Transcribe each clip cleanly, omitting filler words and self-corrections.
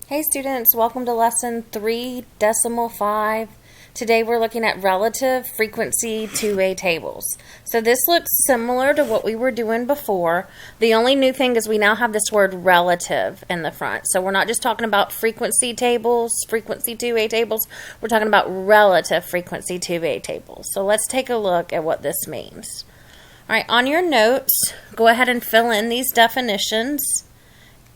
Hey students, welcome to lesson 3, decimal 5. Today we're looking at relative frequency two-way tables. So this looks similar to what we were doing before. The only new thing is we now have this word relative in the front. So we're not just talking about frequency tables, frequency two-way tables. We're talking about relative frequency two-way tables. So let's take a look at what this means. All right, on your notes, go ahead and fill in these definitions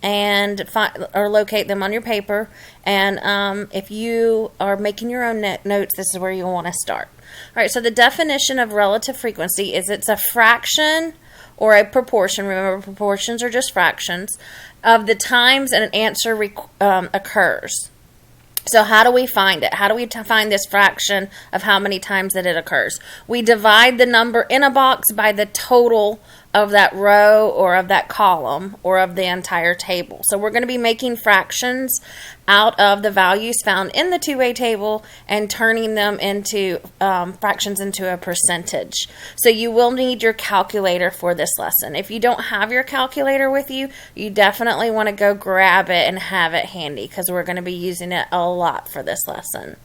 and locate them on your paper. And if you are making your own notes, this is where you'll want to start. All right, so the definition of relative frequency is it's a fraction or a proportion. Remember, proportions are just fractions of the times an answer occurs. So how do we find it? How do we find this fraction of how many times that it occurs? We divide the number in a box by the total of that row or of that column or of the entire table. So we're going to be making fractions out of the values found in the two-way table and turning them into fractions into a percentage. So you will need your calculator for this lesson. If you don't have your calculator with you, you definitely want to go grab it and have it handy because we're going to be using it a lot for this lesson.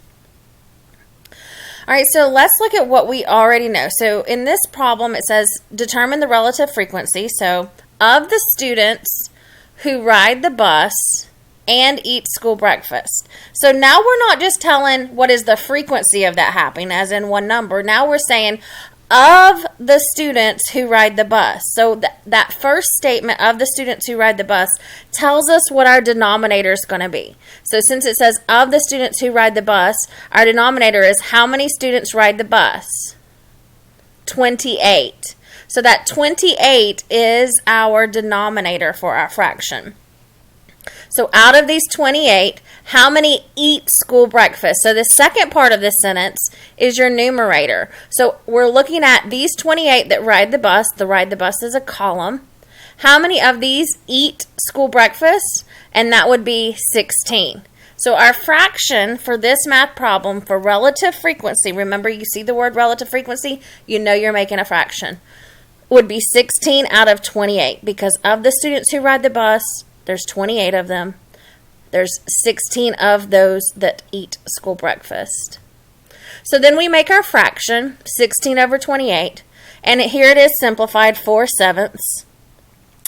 All right, so let's look at what we already know. So in this problem, it says determine the relative frequency. So of the students who ride the bus and eat school breakfast. So now we're not just telling what is the frequency of that happening, as in one number. Now we're saying of the students who ride the bus. So that first statement of the students who ride the bus tells us what our denominator is going to be. So since it says of the students who ride the bus, our denominator is how many students ride the bus? 28. So that 28 is our denominator for our fraction. So out of these 28, how many eat school breakfast? So the second part of this sentence is your numerator. So we're looking at these 28 that ride the bus. The ride the bus is a column. How many of these eat school breakfast? And that would be 16. So our fraction for this math problem for relative frequency, remember you see the word relative frequency, you know you're making a fraction, would be 16 out of 28 because of the students who ride the bus, there's 28 of them. There's 16 of those that eat school breakfast. So then we make our fraction, 16 over 28. And here it is simplified, 4/7.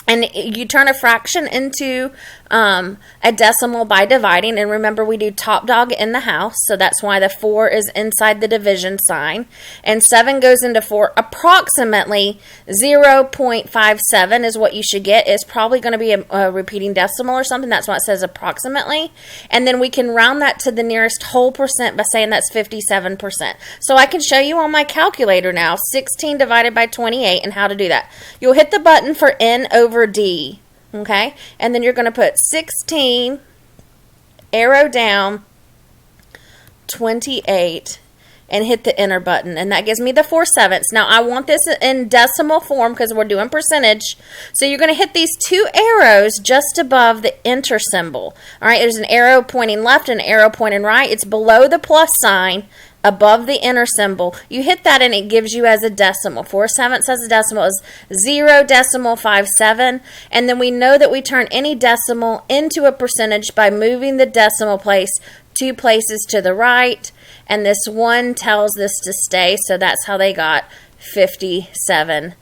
And you turn a fraction into a decimal by dividing. And remember, we do top dog in the house. So that's why the 4 is inside the division sign. And 7 goes into 4. Approximately 0.57 is what you should get. It's probably going to be a repeating decimal or something. That's why it says approximately. And then we can round that to the nearest whole percent by saying that's 57%. So I can show you on my calculator now 16 divided by 28 and how to do that. You'll hit the button for N over D, okay? And then you're going to put 16, arrow down, 28, and hit the enter button. And that gives me the 4/7. Now, I want this in decimal form because we're doing percentage. So you're going to hit these two arrows just above the enter symbol. All right, there's an arrow pointing left and an arrow pointing right. It's below the plus sign, above the enter symbol. You hit that and it gives you as a decimal. 4/7 as a decimal is 0.57. And then we know that we turn any decimal into a percentage by moving the decimal place 2 places to the right. And this 1 tells this to stay, so that's how they got 57%.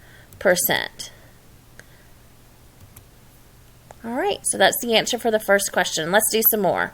All right, so that's the answer for the first question. Let's do some more.